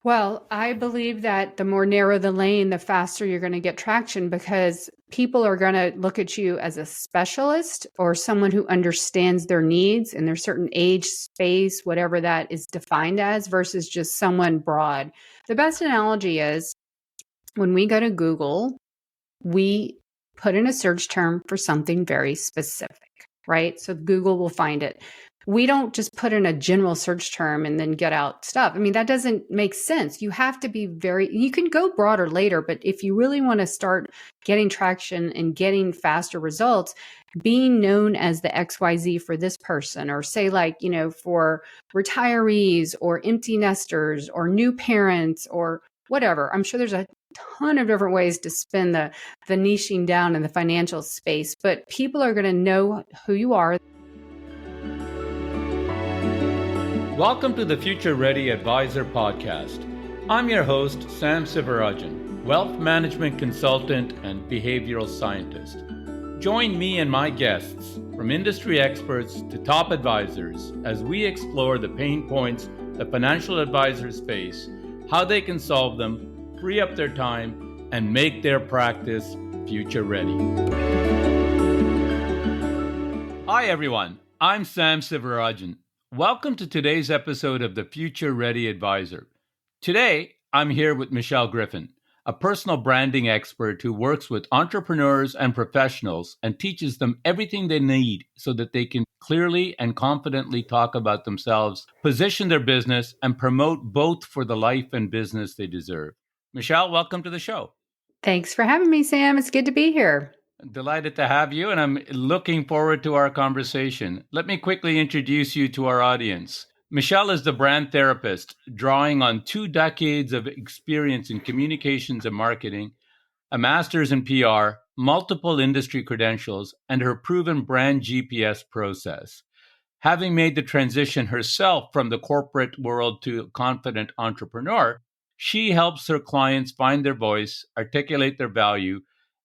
Well, I believe that the more narrow the lane, the faster you're going to get traction because people are going to look at you as a specialist or someone who understands their needs in their certain age, space, whatever that is defined as, versus just someone broad. The best analogy is when we go to Google, we put in a search term for something very specific, right? So Google will find it. We don't just put in a general search term and then get out stuff. I mean, that doesn't make sense. You have to be you can go broader later, but if you really want to start getting traction and getting faster results, being known as the XYZ for this person, or say like, for retirees or empty nesters or new parents or whatever. I'm sure there's a ton of different ways to spin the niching down in the financial space, but people are going to know who you are. Welcome to the Future Ready Advisor podcast. I'm your host, Sam Sivarajan, wealth management consultant and behavioral scientist. Join me and my guests, from industry experts to top advisors, as we explore the pain points that financial advisors face, how they can solve them, free up their time, and make their practice future ready. Hi everyone, I'm Sam Sivarajan. Welcome to today's episode of the Future Ready Advisor. Today, I'm here with Michelle Griffin, a personal branding expert who works with entrepreneurs and professionals and teaches them everything they need so that they can clearly and confidently talk about themselves, position their business, and promote both for the life and business they deserve. Michelle, welcome to the show. Thanks for having me, Sam. It's good to be here. Delighted to have you, and I'm looking forward to our conversation. Let me quickly introduce you to our audience. Michelle is the brand therapist, drawing on 2 decades of experience in communications and marketing, a master's in PR, multiple industry credentials, and her proven brand GPS process. Having made the transition herself from the corporate world to a confident entrepreneur, she helps her clients find their voice, articulate their value,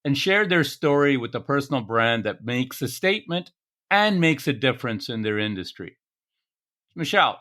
and share their story with a personal brand that makes a statement and makes a difference in their industry. Michelle,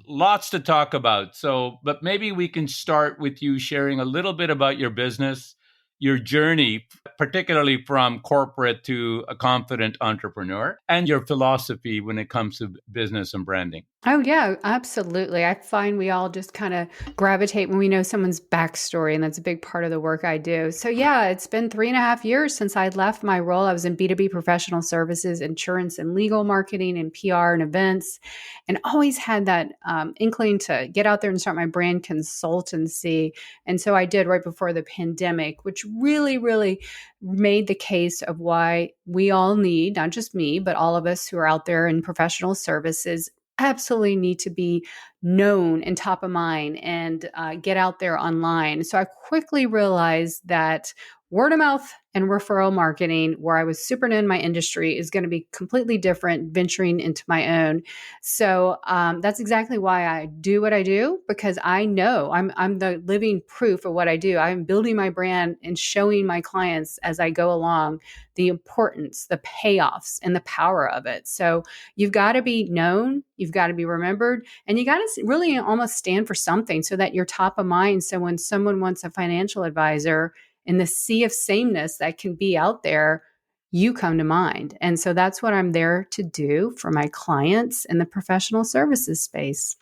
lots to talk about. But maybe we can start with you sharing a little bit about your business, your journey, particularly from corporate to a confident entrepreneur, and your philosophy when it comes to business and branding. Oh, yeah, absolutely. I find we all just kind of gravitate when we know someone's backstory, and that's a big part of the work I do. So, yeah, it's been 3.5 years since I left my role. I was in B2B professional services, insurance and legal marketing, and PR and events, and always had that inkling to get out there and start my brand consultancy. And so I did right before the pandemic, which really, really made the case of why we all need, not just me, but all of us who are out there in professional services absolutely need to be known and top of mind and get out there online. So I quickly realized that word of mouth and referral marketing, where I was super known in my industry, is going to be completely different venturing into my own. So that's exactly why I do what I do, because I know I'm the living proof of what I do. I'm building my brand and showing my clients as I go along the importance, the payoffs, and the power of it. So you've got to be known, you've got to be remembered, and you got to really almost stand for something so that you're top of mind. So when someone wants a financial advisor in the sea of sameness that can be out there, you come to mind. And so that's what I'm there to do for my clients in the professional services space.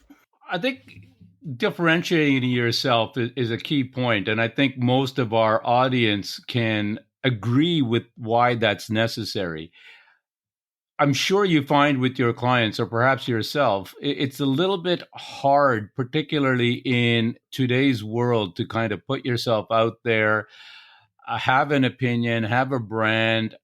I think differentiating yourself is a key point, and I think most of our audience can agree with why that's necessary. I'm sure you find with your clients, or perhaps yourself, it's a little bit hard, particularly in today's world, to kind of put yourself out there, have an opinion, have a brand,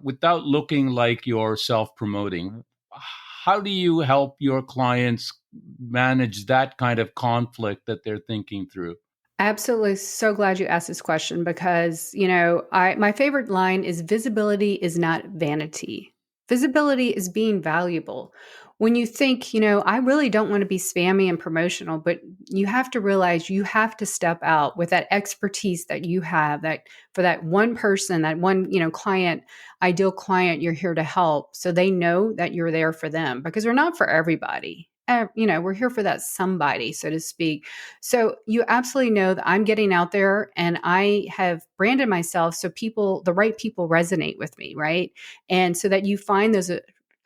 without looking like you're self-promoting. How do you help your clients manage that kind of conflict that they're thinking through? Absolutely. So glad you asked this question because, my favorite line is visibility is not vanity. Visibility is being valuable. When you think, I really don't want to be spammy and promotional, but you have to realize you have to step out with that expertise that you have, that for that one person, that one, client, ideal client you're here to help. So they know that you're there for them, because we're not for everybody. we're here for that somebody, so to speak. So you absolutely know that I'm getting out there and I have branded myself so the right people resonate with me, right? And so that you find those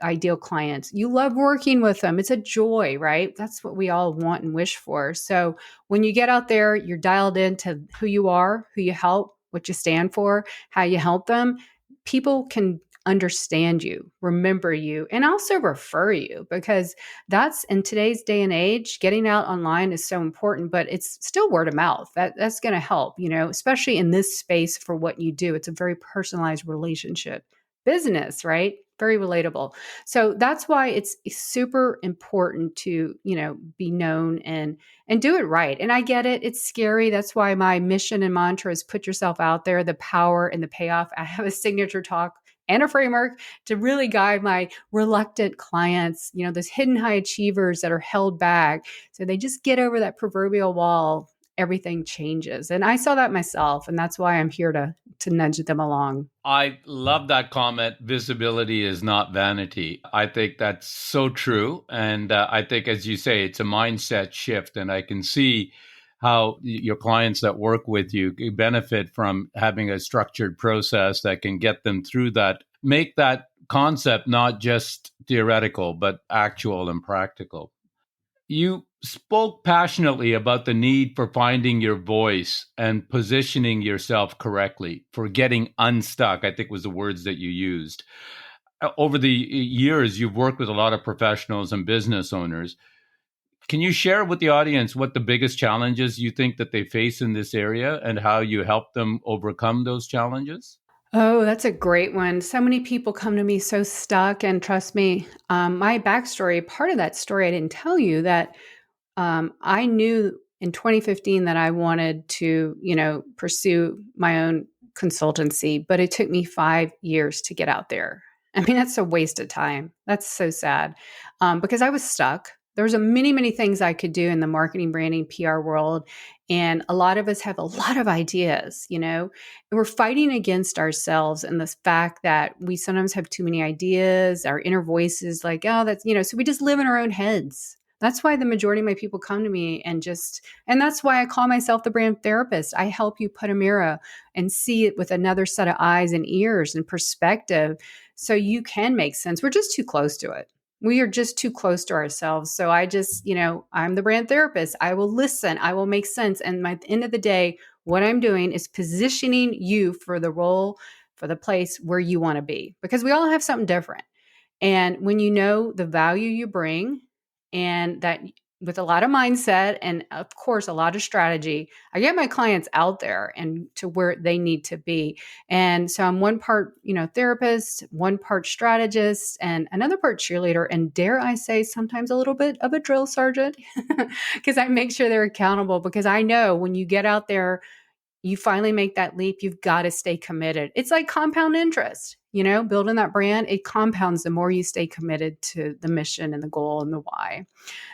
ideal clients. You love working with them. It's a joy, right? That's what we all want and wish for. So when you get out there, you're dialed into who you are, who you help, what you stand for, how you help them. People can understand you, remember you, and also refer you, because that's in today's day and age, getting out online is so important, but it's still word of mouth. That's going to help, especially in this space for what you do. It's a very personalized relationship business, right? Very relatable. So that's why it's super important to, be known and do it right. And I get it. It's scary. That's why my mission and mantra is put yourself out there, the power and the payoff. I have a signature talk and a framework to really guide my reluctant clients, those hidden high achievers that are held back. So they just get over that proverbial wall, everything changes. And I saw that myself. And that's why I'm here to nudge them along. I love that comment. Visibility is not vanity. I think that's so true. And I think, as you say, it's a mindset shift. And I can see how your clients that work with you benefit from having a structured process that can get them through that, make that concept not just theoretical, but actual and practical. You spoke passionately about the need for finding your voice and positioning yourself correctly, for getting unstuck, I think was the words that you used. Over the years, you've worked with a lot of professionals and business owners. Can you share with the audience what the biggest challenges you think that they face in this area and how you help them overcome those challenges? Oh, that's a great one. So many people come to me so stuck, and trust me, my backstory, part of that story I didn't tell you, that I knew in 2015 that I wanted to, pursue my own consultancy, but it took me 5 years to get out there. I mean, that's a waste of time. That's so sad, because I was stuck. There was many, many things I could do in the marketing, branding, PR world. And a lot of us have a lot of ideas, and we're fighting against ourselves and the fact that we sometimes have too many ideas. Our inner voice is like, oh, that's, so we just live in our own heads. That's why the majority of my people come to me and that's why I call myself the brand therapist. I help you put a mirror and see it with another set of eyes and ears and perspective so you can make sense. We're just too close to it. We are just too close to ourselves. So I'm the brand therapist. I will listen. I will make sense. And at the end of the day, what I'm doing is positioning you for the role, for the place where you want to be, because we all have something different. And when you know the value you bring, and that with a lot of mindset and of course a lot of strategy, I get my clients out there and to where they need to be. And so I'm one part, therapist, one part strategist, and another part cheerleader, and dare I say sometimes a little bit of a drill sergeant, because I make sure they're accountable, because I know when you get out there, you finally make that leap, you've got to stay committed. It's like compound interest, building that brand, it compounds the more you stay committed to the mission and the goal and the why.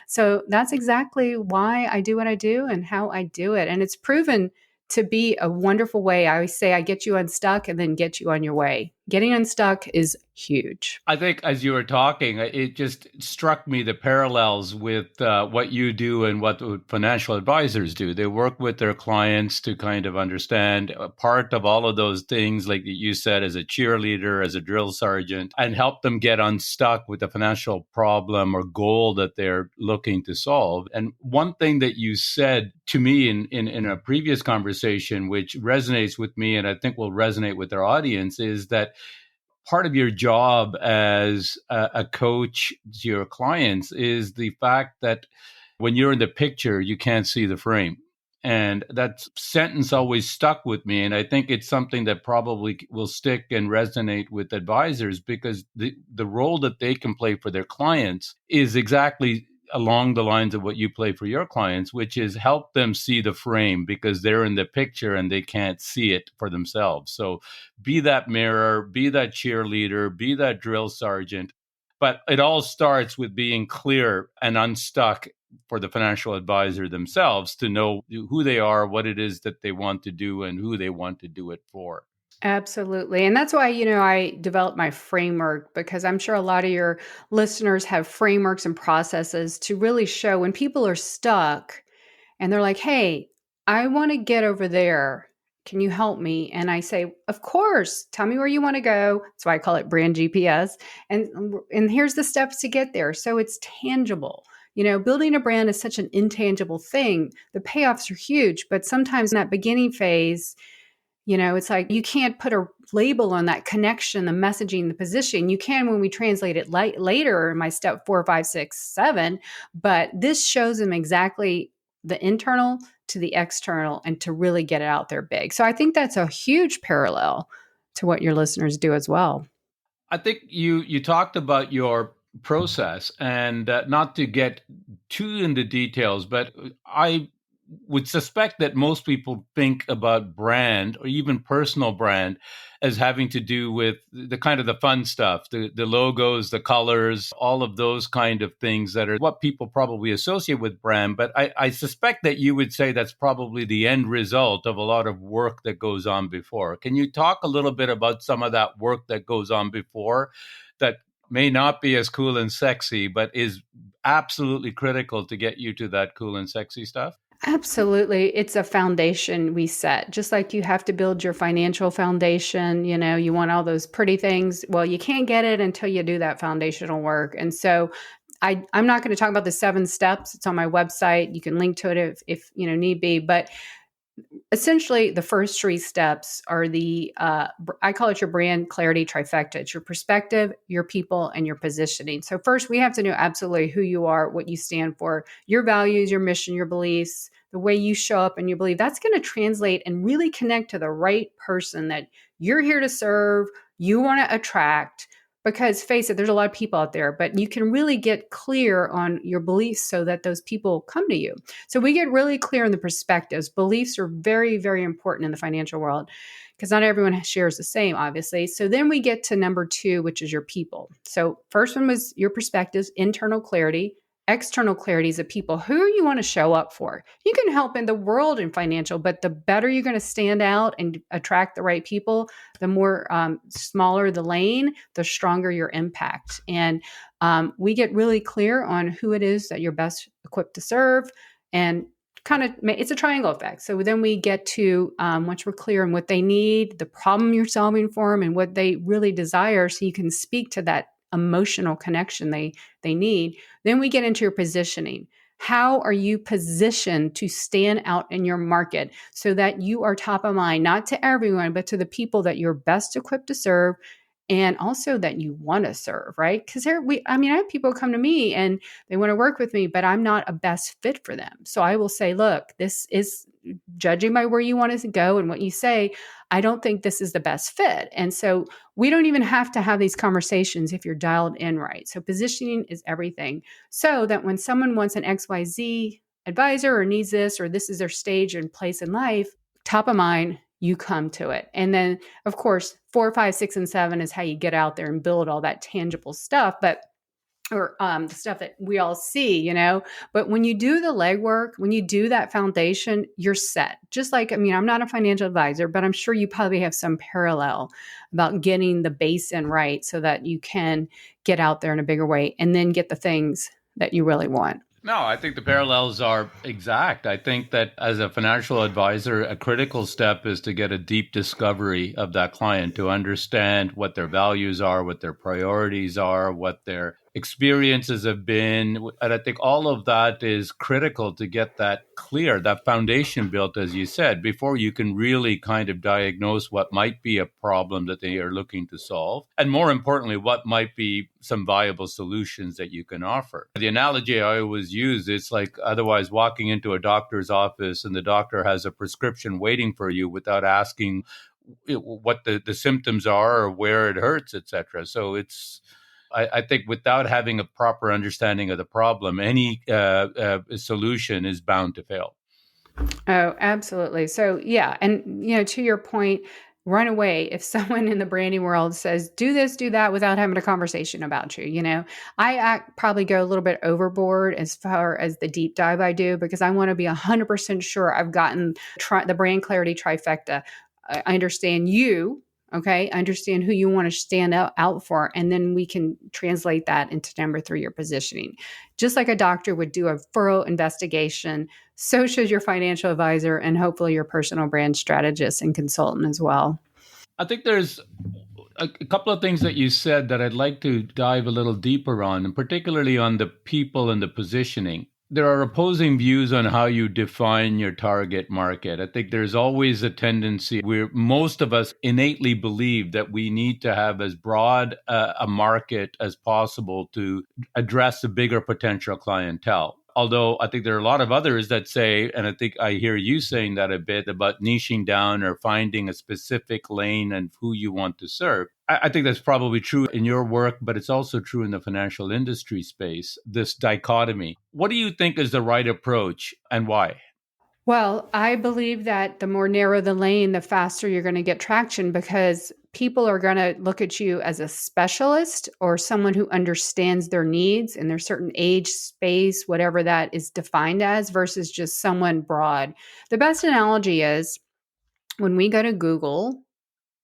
So that's exactly why I do what I do and how I do it. And it's proven to be a wonderful way. I always say I get you unstuck and then get you on your way. Getting unstuck is huge. I think as you were talking, it just struck me the parallels with what you do and what financial advisors do. They work with their clients to kind of understand a part of all of those things, like you said, as a cheerleader, as a drill sergeant, and help them get unstuck with the financial problem or goal that they're looking to solve. And one thing that you said to me in a previous conversation, which resonates with me and I think will resonate with our audience, is that part of your job as a coach to your clients is the fact that when you're in the picture, you can't see the frame. And that sentence always stuck with me. And I think it's something that probably will stick and resonate with advisors, because the role that they can play for their clients is exactly along the lines of what you play for your clients, which is help them see the frame, because they're in the picture and they can't see it for themselves. So be that mirror, be that cheerleader, be that drill sergeant. But it all starts with being clear and unstuck for the financial advisor themselves to know who they are, what it is that they want to do, and who they want to do it for. Absolutely. And that's why, I developed my framework because I'm sure a lot of your listeners have frameworks and processes to really show when people are stuck and they're like, "Hey, I want to get over there. Can you help me?" And I say, "Of course. Tell me where you want to go." That's why I call it brand GPS. And here's the steps to get there. So it's tangible. Building a brand is such an intangible thing. The payoffs are huge, but sometimes in that beginning phase, it's like you can't put a label on that connection, the messaging, the position. You can when we translate it later in my step 4, 5, 6, 7, but this shows them exactly the internal to the external and to really get it out there big. So I think that's a huge parallel to what your listeners do as well. I think you talked about your process, and not to get too into details, but I would suspect that most people think about brand or even personal brand as having to do with the kind of the fun stuff, the logos, the colors, all of those kind of things that are what people probably associate with brand. But I suspect that you would say that's probably the end result of a lot of work that goes on before. Can you talk a little bit about some of that work that goes on before that may not be as cool and sexy, but is absolutely critical to get you to that cool and sexy stuff? Absolutely. It's a foundation we set. Just like you have to build your financial foundation, you want all those pretty things. Well, you can't get it until you do that foundational work. And so I'm not going to talk about the 7 steps. It's on my website. You can link to it if need be. But essentially the first 3 steps are I call it your brand clarity trifecta. It's your perspective, your people, and your positioning. So first we have to know absolutely who you are, what you stand for, your values, your mission, your beliefs, the way you show up and you believe. That's going to translate and really connect to the right person that you're here to serve, you want to attract. Because face it, there's a lot of people out there, but you can really get clear on your beliefs so that those people come to you. So we get really clear on the perspectives. Beliefs are very, very important in the financial world because not everyone shares the same, obviously. So then we get to number 2, which is your people. So first one was your perspectives, internal clarity. External clarity is the people. Who you want to show up for? You can help in the world in financial, but the better you're going to stand out and attract the right people, the more smaller the lane, the stronger your impact. And we get really clear on who it is that you're best equipped to serve, and kind of it's a triangle effect. So then we get to once we're clear on what they need, the problem you're solving for them, and what they really desire, so you can speak to that emotional connection they need. Then we get into your positioning. How are you positioned to stand out in your market so that you are top of mind, not to everyone, but to the people that you're best equipped to serve, and also that you want to serve, right? Because I have people come to me and they want to work with me, but I'm not a best fit for them. So I will say, look, this is judging by where you want to go and what you say, I don't think this is the best fit. And so we don't even have to have these conversations if you're dialed in right. So positioning is everything. So that when someone wants an XYZ advisor or needs this, or this is their stage and place in life, top of mind, you come to it. And then, of course, 4, 5, 6, and 7 is how you get out there and build all that tangible stuff. Or the stuff that we all see. But when you do the legwork, when you do that foundation, you're set. Just like, I'm not a financial advisor, but I'm sure you probably have some parallel about getting the base in right so that you can get out there in a bigger way and then get the things that you really want. No, I think the parallels are exact. I think that as a financial advisor, a critical step is to get a deep discovery of that client, to understand what their values are, what their priorities are, what their experiences have been. And I think all of that is critical to get that clear, that foundation built, as you said, before you can really kind of diagnose what might be a problem that they are looking to solve. And more importantly, what might be some viable solutions that you can offer. The analogy I always use is like otherwise walking into a doctor's office and the doctor has a prescription waiting for you without asking what the symptoms are or where it hurts, etc. So I think without having a proper understanding of the problem, any solution is bound to fail. Oh, absolutely. So, yeah. And, to your point, run away if someone in the branding world says, do this, do that without having a conversation about you. Probably go a little bit overboard as far as the deep dive I do, because I want to be 100% sure I've gotten the brand clarity trifecta. I understand you. Okay. Understand who you want to stand out for. And then we can translate that into number three, your positioning. Just like a doctor would do a thorough investigation, so should your financial advisor and hopefully your personal brand strategist and consultant as well. I think there's a couple of things that you said that I'd like to dive a little deeper on, and particularly on the people and the positioning. There are opposing views on how you define your target market. I think there's always a tendency where most of us innately believe that we need to have as broad a market as possible to address a bigger potential clientele. Although I think there are a lot of others that say, and I think I hear you saying that a bit about niching down or finding a specific lane and who you want to serve. I think that's probably true in your work, but it's also true in the financial industry space, this dichotomy. What do you think is the right approach and why? Well, I believe that the more narrow the lane, the faster you're going to get traction because people are going to look at you as a specialist or someone who understands their needs in their certain age, space, whatever that is defined as, versus just someone broad. The best analogy is when we go to Google,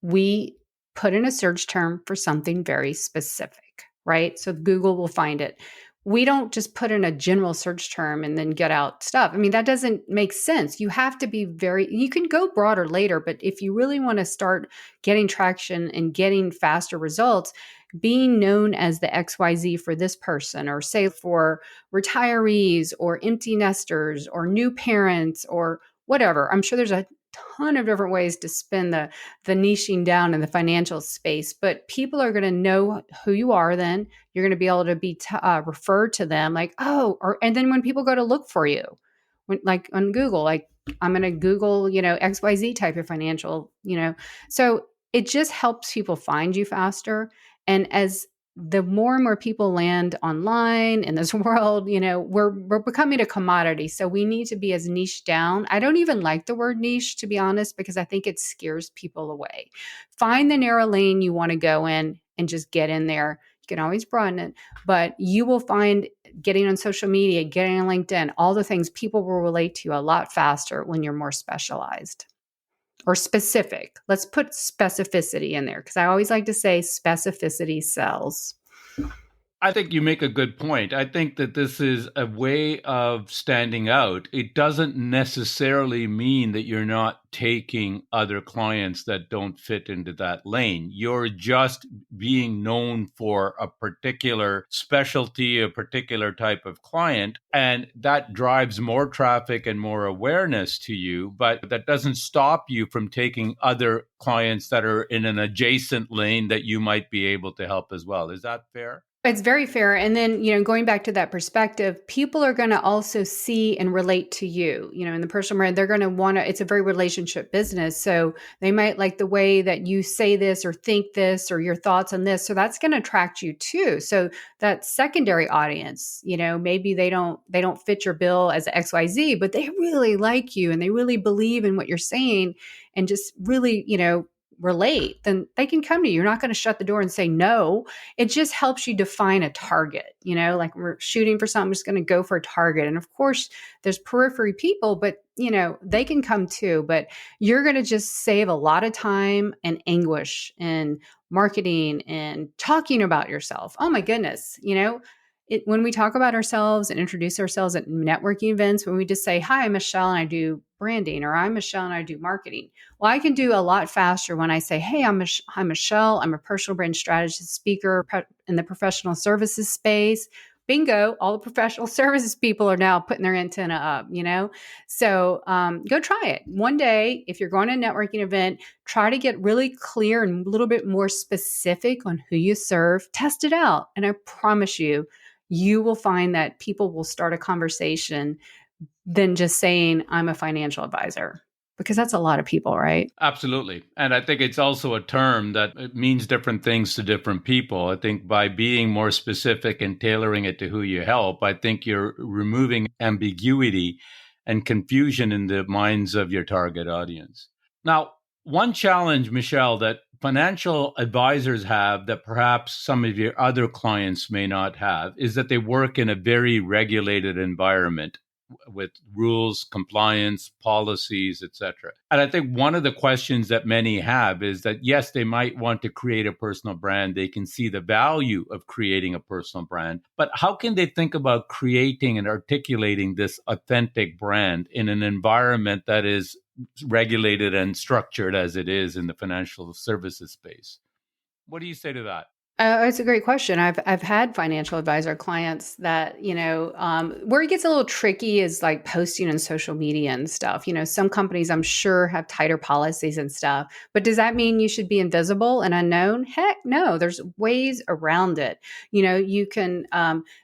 we put in a search term for something very specific, right? So Google will find it. We don't just put in a general search term and then get out stuff. I mean, that doesn't make sense. You have to be you can go broader later, but if you really want to start getting traction and getting faster results, being known as the XYZ for this person, or say for retirees or empty nesters or new parents or whatever. I'm sure there's a ton of different ways to spin the niching down in the financial space, but people are going to know who you are. Then you're going to be able to be referred to them like, oh, or, and then when people go to look for you, when, like on Google, like I'm going to Google, XYZ type of financial, so it just helps people find you faster. And as the more and more people land online in this world, we're becoming a commodity. So we need to be as niche down. I don't even like the word niche, to be honest, because I think it scares people away. Find the narrow lane you want to go in and just get in there. You can always broaden it, but you will find getting on social media, getting on LinkedIn, all the things people will relate to you a lot faster when you're more specialized or specific. Let's put specificity in there because I always like to say specificity sells. I think you make a good point. I think that this is a way of standing out. It doesn't necessarily mean that you're not taking other clients that don't fit into that lane. You're just being known for a particular specialty, a particular type of client, and that drives more traffic and more awareness to you. But that doesn't stop you from taking other clients that are in an adjacent lane that you might be able to help as well. Is that fair? It's very fair. And then, going back to that perspective, people are going to also see and relate to you, in the personal brand. They're going to want to, it's a very relationship business. So they might like the way that you say this or think this or your thoughts on this. So that's going to attract you too. So that secondary audience, maybe they don't fit your bill as XYZ, but they really like you and they really believe in what you're saying and just really, relate, then they can come to you. You're not going to shut the door and say no. It just helps you define a target, like we're shooting for something, I'm just going to go for a target. And of course, there's periphery people, but they can come too. But you're going to just save a lot of time and anguish in marketing and talking about yourself. Oh my goodness, when we talk about ourselves and introduce ourselves at networking events, when we just say, hi, I'm Michelle and I do branding, or I'm Michelle and I do marketing. Well, I can do a lot faster when I say, hey, I'm Michelle. I'm a personal brand strategist speaker in the professional services space. Bingo, all the professional services people are now putting their antenna up, So go try it. One day, if you're going to a networking event, try to get really clear and a little bit more specific on who you serve. Test it out. And I promise you will find that people will start a conversation than just saying, I'm a financial advisor, because that's a lot of people, right? Absolutely. And I think it's also a term that it means different things to different people. I think by being more specific and tailoring it to who you help, I think you're removing ambiguity and confusion in the minds of your target audience. Now, one challenge, Michelle, that financial advisors have that perhaps some of your other clients may not have is that they work in a very regulated environment. with rules, compliance, policies, etc. And I think one of the questions that many have is that, yes, they might want to create a personal brand. They can see the value of creating a personal brand, but how can they think about creating and articulating this authentic brand in an environment that is regulated and structured as it is in the financial services space? What do you say to that? It's a great question. I've had financial advisor clients that, where it gets a little tricky is like posting on social media and stuff. Some companies I'm sure have tighter policies and stuff, but does that mean you should be invisible and unknown? Heck no, there's ways around it. You can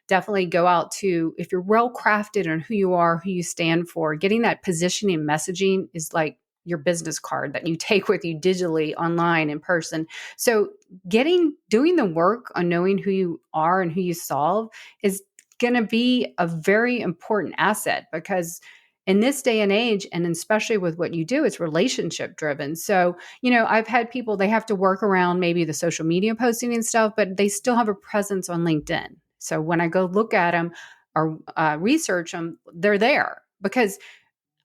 definitely go out to, if you're well crafted on who you are, who you stand for, getting that positioning messaging is like your business card that you take with you digitally, online, in person. So doing the work on knowing who you are and who you solve is going to be a very important asset, because in this day and age, and especially with what you do, it's relationship driven. So, I've had people, they have to work around maybe the social media posting and stuff, but they still have a presence on LinkedIn. So when I go look at them or research them, they're there because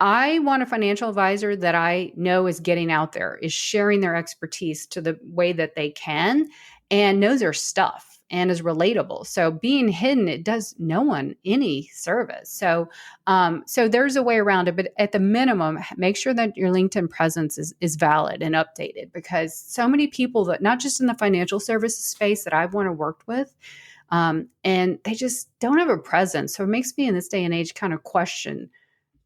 I want a financial advisor that I know is getting out there, is sharing their expertise to the way that they can, and knows their stuff and is relatable. So being hidden, it does no one any service. So there's a way around it, but at the minimum, make sure that your LinkedIn presence is valid and updated, because so many people that, not just in the financial services space that I've want to work with, and they just don't have a presence. So it makes me in this day and age kind of question,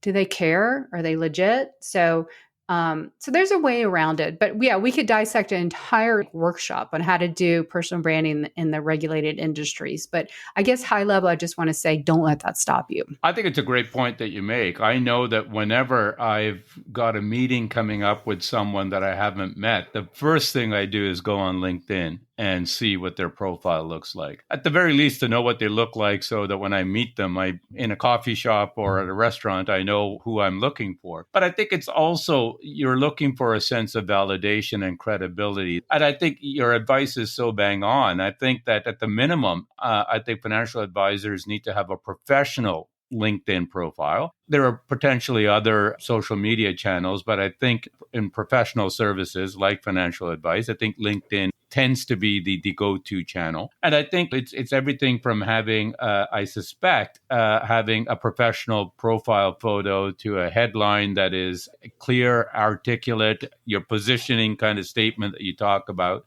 do they care? Are they legit? So there's a way around it. But yeah, we could dissect an entire workshop on how to do personal branding in the regulated industries. But I guess high level, I just want to say, don't let that stop you. I think it's a great point that you make. I know that whenever I've got a meeting coming up with someone that I haven't met, the first thing I do is go on LinkedIn and see what their profile looks like. At the very least, to know what they look like, so that when I meet them, in a coffee shop or at a restaurant, I know who I'm looking for. But I think it's also, you're looking for a sense of validation and credibility. And I think your advice is so bang on. I think that at the minimum, I think financial advisors need to have a professional LinkedIn profile. There are potentially other social media channels, but I think in professional services like financial advice, I think LinkedIn tends to be the go-to channel. And I think it's everything from having, I suspect, having a professional profile photo to a headline that is clear, articulate, your positioning kind of statement that you talk about.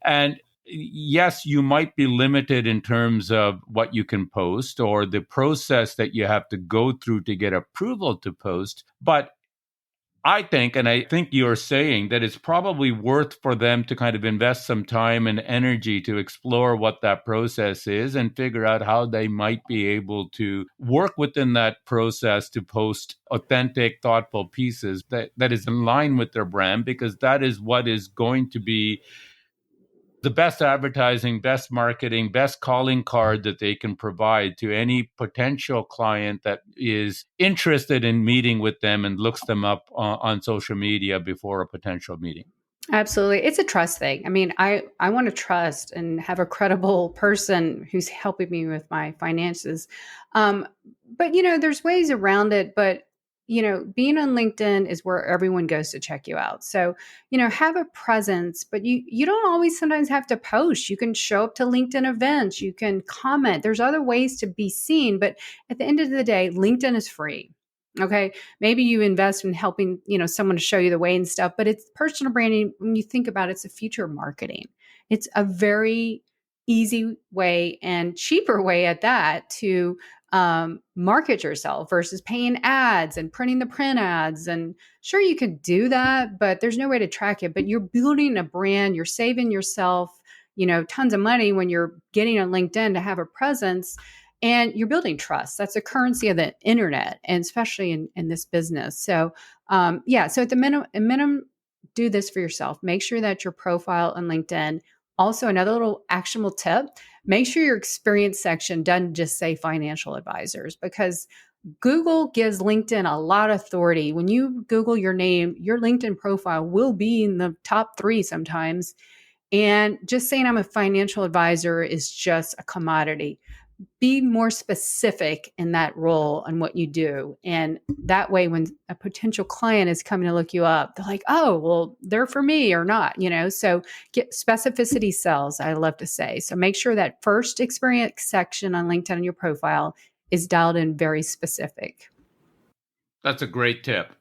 And yes, you might be limited in terms of what you can post or the process that you have to go through to get approval to post. But I think, and I think you're saying that it's probably worth for them to kind of invest some time and energy to explore what that process is and figure out how they might be able to work within that process to post authentic, thoughtful pieces that is in line with their brand, because that is what is going to be the best advertising, best marketing, best calling card that they can provide to any potential client that is interested in meeting with them and looks them up on social media before a potential meeting. Absolutely. It's a trust thing. I mean, I want to trust and have a credible person who's helping me with my finances. Um, but, there's ways around it. But, being on LinkedIn is where everyone goes to check you out. So, have a presence, but you don't always sometimes have to post. You can show up to LinkedIn events. You can comment. There's other ways to be seen. But at the end of the day, LinkedIn is free. Okay. Maybe you invest in helping, someone to show you the way and stuff, but it's personal branding. When you think about it, it's a future marketing. It's a very easy way and cheaper way at that to market yourself versus paying ads and printing the print ads. And sure, you could do that, but there's no way to track it. But you're building a brand, you're saving yourself, tons of money when you're getting on LinkedIn to have a presence. And you're building trust. That's a currency of the internet, and especially in this business. So, so at the minimum, do this for yourself. Make sure that your profile on LinkedIn. Also, another little actionable tip: make sure your experience section doesn't just say financial advisors, because Google gives LinkedIn a lot of authority. When you Google your name, your LinkedIn profile will be in the top 3 sometimes. And just saying I'm a financial advisor is just a commodity. be more specific in that role and what you do. And that way, when a potential client is coming to look you up, they're like, oh, well, they're for me or not, So get specificity sells, I love to say. So make sure that first experience section on LinkedIn on your profile is dialed in very specific. That's a great tip.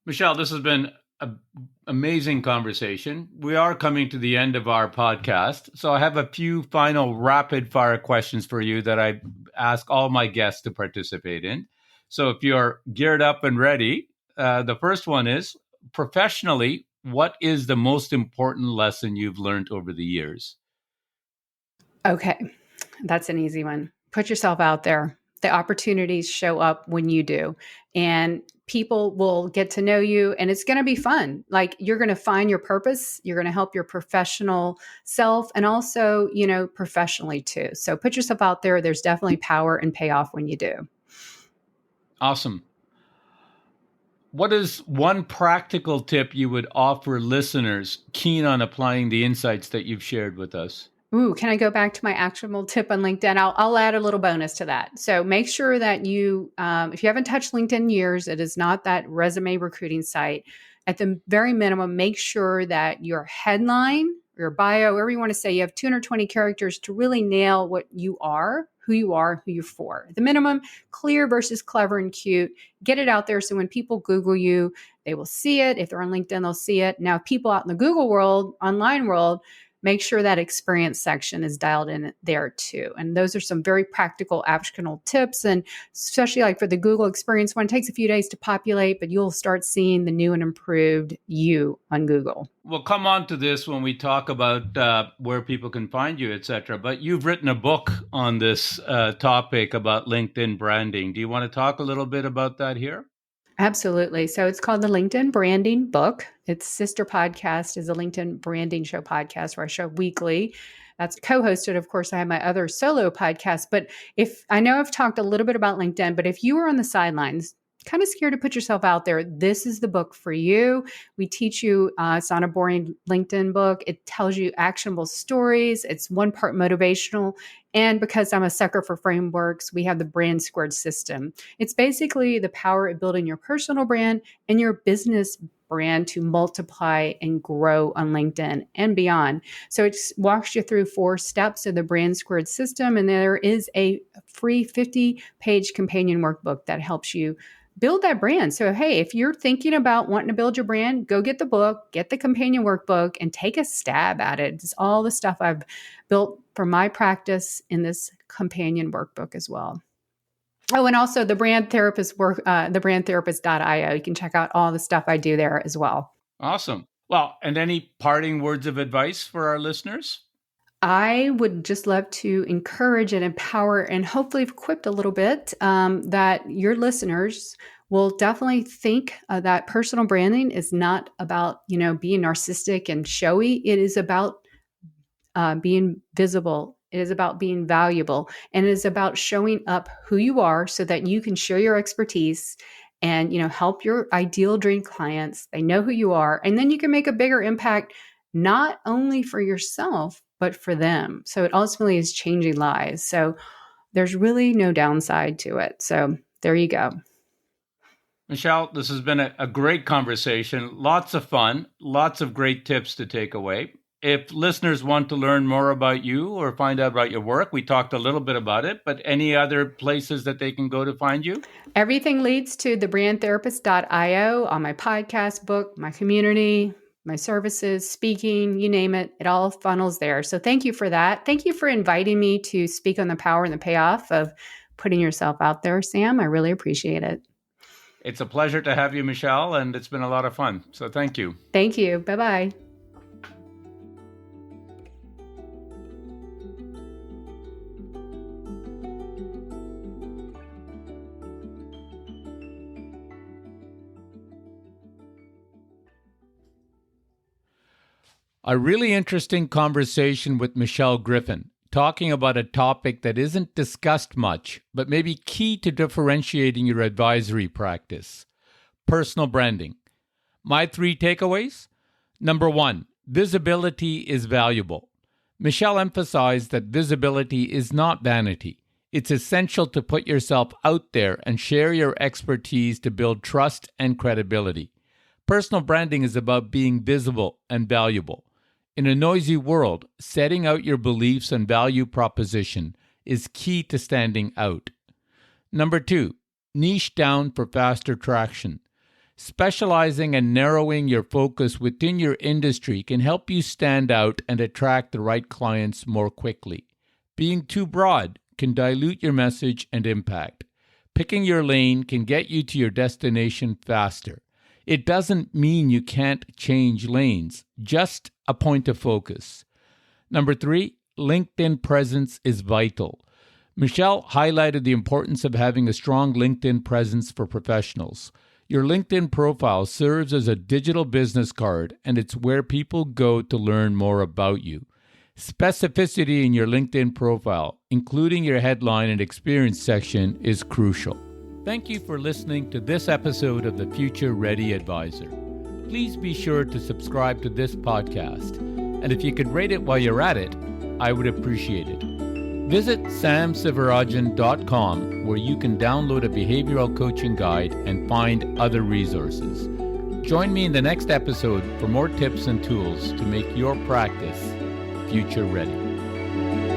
Michelle, this has been an amazing conversation. We are coming to the end of our podcast. So I have a few final rapid fire questions for you that I ask all my guests to participate in. So if you're geared up and ready, the first one is, professionally, what is the most important lesson you've learned over the years? Okay, that's an easy one. Put yourself out there. The opportunities show up when you do, and people will get to know you, and it's going to be fun. Like, you're going to find your purpose. You're going to help your professional self, and also, professionally too. So put yourself out there. There's definitely power and payoff when you do. Awesome. What is one practical tip you would offer listeners keen on applying the insights that you've shared with us? Ooh, can I go back to my actionable tip on LinkedIn? I'll add a little bonus to that. So make sure that you, if you haven't touched LinkedIn in years, it is not that resume recruiting site. At the very minimum, make sure that your headline, your bio, whatever you want to say, you have 220 characters to really nail what you are, who you're for. At the minimum, clear versus clever and cute. Get it out there so when people Google you, they will see it. If they're on LinkedIn, they'll see it. Now, people out in the Google world, online world, make sure that experience section is dialed in there too. And those are some very practical, actionable tips. And especially like for the Google experience one, it takes a few days to populate, but you'll start seeing the new and improved you on Google. We'll come on to this when we talk about where people can find you, et cetera. But you've written a book on this topic about LinkedIn branding. Do you want to talk a little bit about that here? Absolutely. So it's called the LinkedIn Branding Book. Its sister podcast is a LinkedIn Branding Show podcast where I show weekly. That's co-hosted. Of course, I have my other solo podcast. But if I know I've talked a little bit about LinkedIn, but if you were on the sidelines, kind of scared to put yourself out there, this is the book for you. We teach you, it's not a boring LinkedIn book. It tells you actionable stories. It's one part motivational. And because I'm a sucker for frameworks, we have the brand squared system. It's basically the power of building your personal brand and your business brand to multiply and grow on LinkedIn and beyond. So it walks you through 4 steps of the brand squared system. And there is a free 50-page companion workbook that helps you build that brand. So, hey, if you're thinking about wanting to build your brand, go get the book, get the companion workbook, and take a stab at it. It's all the stuff I've built for my practice in this companion workbook as well. Oh, and also the brand therapist work, thebrandtherapist.io. You can check out all the stuff I do there as well. Awesome. Well, and any parting words of advice for our listeners? I would just love to encourage and empower and hopefully equip a little bit that your listeners will definitely think that personal branding is not about, being narcissistic and showy. It is about being visible. It is about being valuable, and it is about showing up who you are so that you can share your expertise and, help your ideal dream clients. They know who you are, and then you can make a bigger impact, not only for yourself, but for them. So it ultimately is changing lives. So there's really no downside to it. So there you go. Michelle, this has been a great conversation. Lots of fun, lots of great tips to take away. If listeners want to learn more about you or find out about your work, we talked a little bit about it, but any other places that they can go to find you? Everything leads to thebrandtherapist.io, on my podcast, book, my community, my services, speaking, you name it, it all funnels there. So thank you for that. Thank you for inviting me to speak on the power and the payoff of putting yourself out there, Sam. I really appreciate it. It's a pleasure to have you, Michelle, and it's been a lot of fun. So thank you. Thank you. Bye-bye. A really interesting conversation with Michelle Griffin, talking about a topic that isn't discussed much, but may be key to differentiating your advisory practice: personal branding. My 3 takeaways. Number 1, visibility is valuable. Michelle emphasized that visibility is not vanity. It's essential to put yourself out there and share your expertise to build trust and credibility. Personal branding is about being visible and valuable. In a noisy world, setting out your beliefs and value proposition is key to standing out. Number 2, niche down for faster traction. Specializing and narrowing your focus within your industry can help you stand out and attract the right clients more quickly. Being too broad can dilute your message and impact. Picking your lane can get you to your destination faster. It doesn't mean you can't change lanes, just a point of focus. Number 3, LinkedIn presence is vital. Michelle highlighted the importance of having a strong LinkedIn presence for professionals. Your LinkedIn profile serves as a digital business card, and it's where people go to learn more about you. Specificity in your LinkedIn profile, including your headline and experience section, is crucial. Thank you for listening to this episode of the Future Ready Advisor. Please be sure to subscribe to this podcast, and if you could rate it while you're at it, I would appreciate it. Visit samsivarajan.com, where you can download a behavioral coaching guide and find other resources. Join me in the next episode for more tips and tools to make your practice future ready.